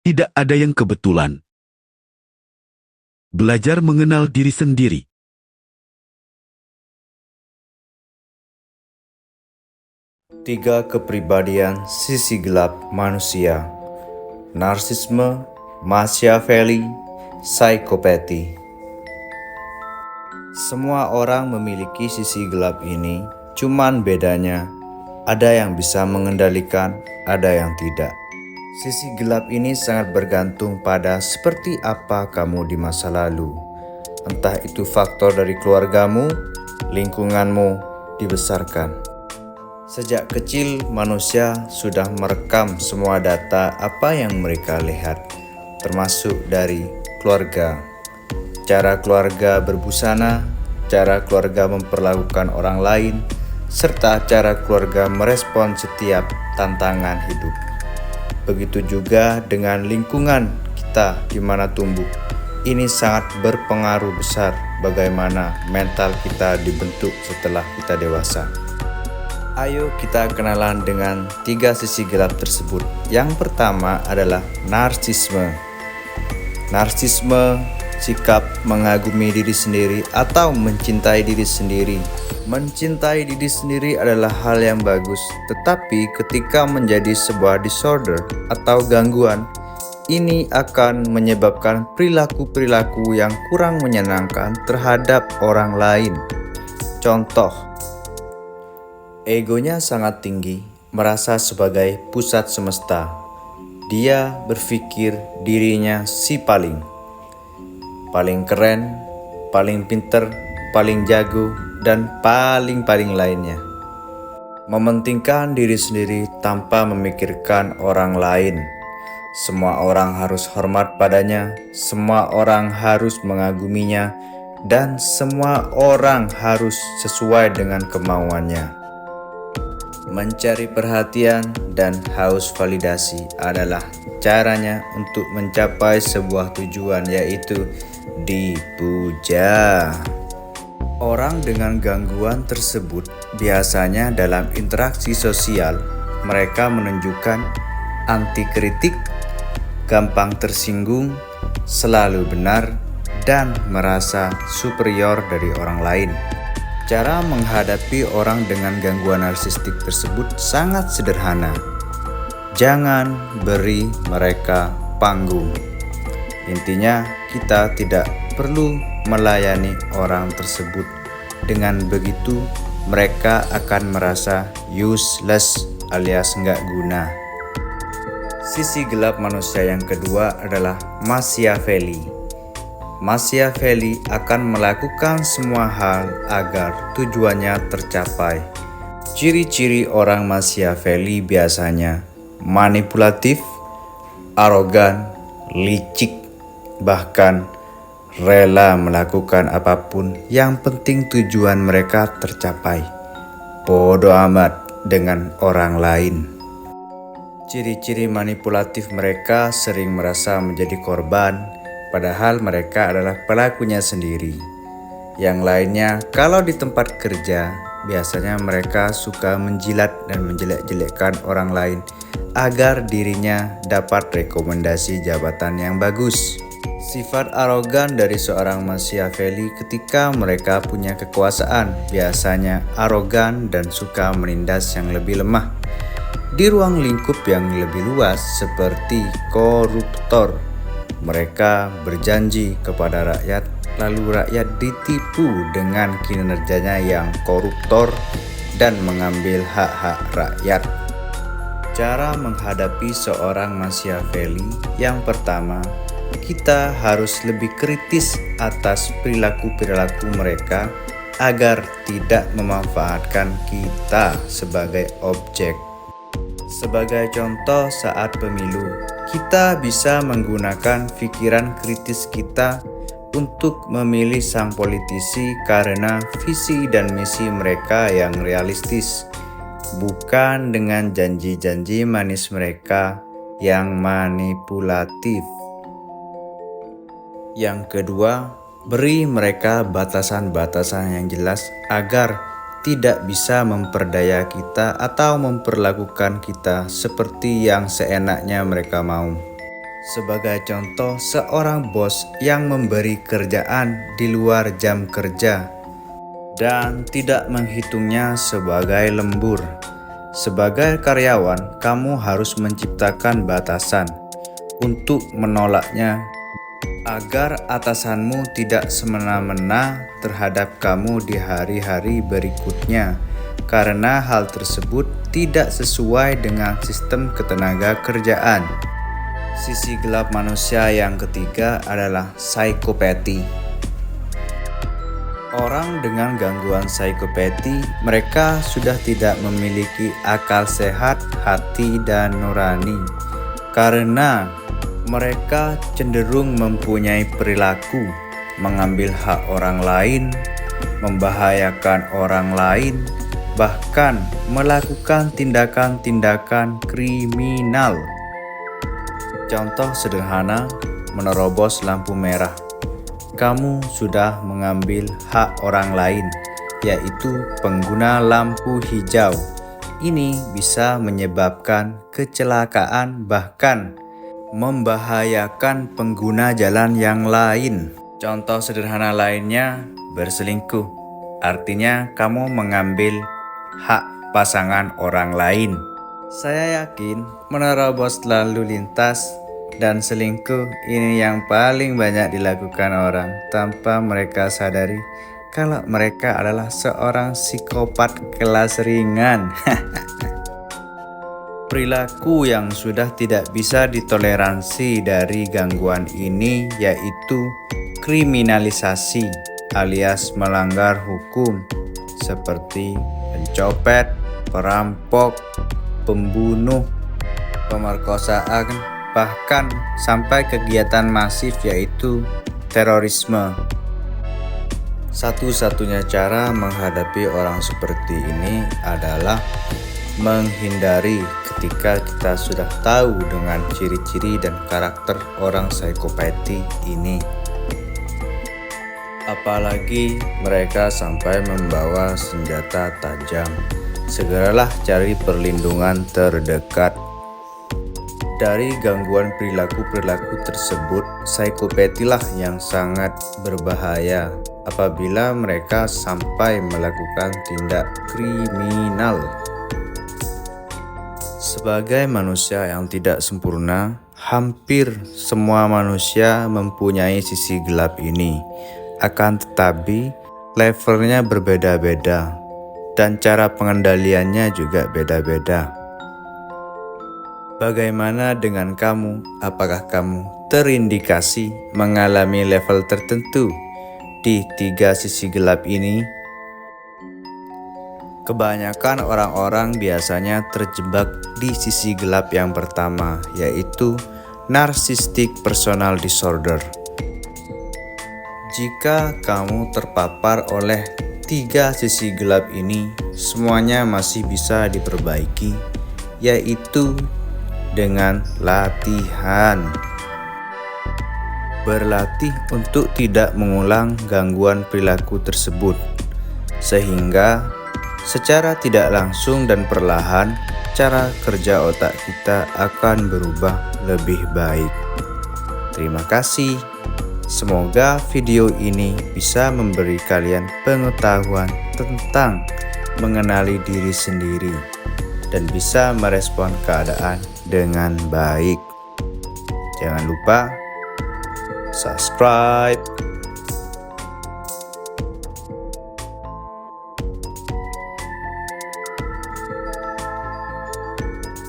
Tidak ada yang kebetulan. Belajar mengenal diri sendiri. Tiga kepribadian sisi gelap manusia: narsisme, Machiavelli, psikopati. Semua orang memiliki sisi gelap ini, cuman bedanya ada yang bisa mengendalikan, ada yang tidak. Sisi gelap ini sangat bergantung pada seperti apa kamu di masa lalu. Entah itu faktor dari keluargamu, lingkunganmu, dibesarkan. Sejak kecil, manusia sudah merekam semua data apa yang mereka lihat, termasuk dari keluarga. Cara keluarga berbusana, cara keluarga memperlakukan orang lain, serta cara keluarga merespon setiap tantangan hidup. Begitu juga dengan lingkungan kita di mana tumbuh. Ini sangat berpengaruh besar bagaimana mental kita dibentuk setelah kita dewasa. Ayo kita kenalan dengan tiga sisi gelap tersebut. Yang pertama adalah narsisme. Narsisme, sikap mengagumi diri sendiri atau mencintai diri sendiri. Mencintai diri sendiri adalah hal yang bagus, tetapi ketika menjadi sebuah disorder atau gangguan, ini akan menyebabkan perilaku-perilaku yang kurang menyenangkan terhadap orang lain. Contoh, egonya sangat tinggi, merasa sebagai pusat semesta. Dia berpikir dirinya si paling keren, paling pinter, paling jago, dan paling lainnya. Mementingkan diri sendiri tanpa memikirkan orang lain. Semua orang harus hormat padanya, semua orang harus mengaguminya, dan semua orang harus sesuai dengan kemauannya. Mencari perhatian dan haus validasi adalah caranya untuk mencapai sebuah tujuan, yaitu dipuja. Orang dengan gangguan tersebut biasanya dalam interaksi sosial mereka menunjukkan anti kritik, gampang tersinggung, selalu benar, dan merasa superior dari orang lain. Cara menghadapi orang dengan gangguan narsistik tersebut sangat sederhana. Jangan beri mereka panggung. Intinya, kita tidak perlu melayani orang tersebut. Dengan begitu, mereka akan merasa useless alias nggak guna. Sisi gelap manusia yang kedua adalah Machiavelli. Machiavelli akan melakukan semua hal agar tujuannya tercapai. Ciri-ciri orang Machiavelli biasanya manipulatif, arogan, licik, bahkan rela melakukan apapun yang penting tujuan mereka tercapai. Bodoh amat dengan orang lain. Ciri-ciri manipulatif mereka sering merasa menjadi korban, padahal mereka adalah pelakunya sendiri. Yang lainnya, kalau di tempat kerja, biasanya mereka suka menjilat dan menjelek-jelekkan orang lain agar dirinya dapat rekomendasi jabatan yang bagus. Sifat arogan dari seorang Machiavelli ketika mereka punya kekuasaan biasanya arogan dan suka menindas yang lebih lemah. Di ruang lingkup yang lebih luas seperti koruptor, mereka berjanji kepada rakyat, lalu rakyat ditipu dengan kinerjanya yang koruptor dan mengambil hak-hak rakyat. Cara menghadapi seorang Machiavelli: yang pertama, kita harus lebih kritis atas perilaku-perilaku mereka agar tidak memanfaatkan kita sebagai objek. Sebagai contoh, saat pemilu, kita bisa menggunakan pikiran kritis kita untuk memilih sang politisi karena visi dan misi mereka yang realistis, bukan dengan janji-janji manis mereka yang manipulatif. Yang kedua, beri mereka batasan-batasan yang jelas agar tidak bisa memperdaya kita atau memperlakukan kita seperti yang seenaknya mereka mau. Sebagai contoh, seorang bos yang memberi kerjaan di luar jam kerja dan tidak menghitungnya sebagai lembur. Sebagai karyawan, kamu harus menciptakan batasan untuk menolaknya agar atasanmu tidak semena-mena terhadap kamu di hari-hari berikutnya, karena hal tersebut tidak sesuai dengan sistem ketenaga kerjaan. Sisi gelap manusia yang ketiga adalah psikopati. Orang dengan gangguan psikopati, mereka sudah tidak memiliki akal sehat, hati, dan nurani, karena mereka cenderung mempunyai perilaku mengambil hak orang lain, membahayakan orang lain, bahkan melakukan tindakan-tindakan kriminal. Contoh sederhana, menerobos lampu merah. Kamu sudah mengambil hak orang lain, yaitu pengguna lampu hijau. Ini bisa menyebabkan kecelakaan, bahkan membahayakan pengguna jalan yang lain. Contoh sederhana lainnya, berselingkuh. Artinya kamu mengambil hak pasangan orang lain. Saya yakin menerobos lalu lintas dan selingkuh ini yang paling banyak dilakukan orang tanpa mereka sadari kalau mereka adalah seorang psikopat kelas ringan. Perilaku yang sudah tidak bisa ditoleransi dari gangguan ini yaitu kriminalisasi alias melanggar hukum seperti pencopet, perampok, pembunuh, pemerkosaan, bahkan sampai kegiatan masif yaitu terorisme. Satu-satunya cara menghadapi orang seperti ini adalah menghindari ketika kita sudah tahu dengan ciri-ciri dan karakter orang psikopati ini. Apalagi mereka sampai membawa senjata tajam. Segeralah cari perlindungan terdekat. Dari gangguan perilaku-perilaku tersebut, psikopatilah yang sangat berbahaya apabila mereka sampai melakukan tindak kriminal. Sebagai manusia yang tidak sempurna, hampir semua manusia mempunyai sisi gelap ini. Akan tetapi, levelnya berbeda-beda dan cara pengendaliannya juga beda-beda. Bagaimana dengan kamu? Apakah kamu terindikasi mengalami level tertentu di 3 sisi gelap ini? Kebanyakan orang-orang biasanya terjebak di sisi gelap yang pertama, yaitu narcissistic personal disorder. Jika kamu terpapar oleh 3 sisi gelap ini, semuanya masih bisa diperbaiki, yaitu dengan latihan. Berlatih untuk tidak mengulang gangguan perilaku tersebut, sehingga secara tidak langsung dan perlahan cara kerja otak kita akan berubah lebih baik. Terima kasih. Semoga video ini bisa memberi kalian pengetahuan tentang mengenali diri sendiri dan bisa merespon keadaan dengan baik. Jangan lupa subscribe,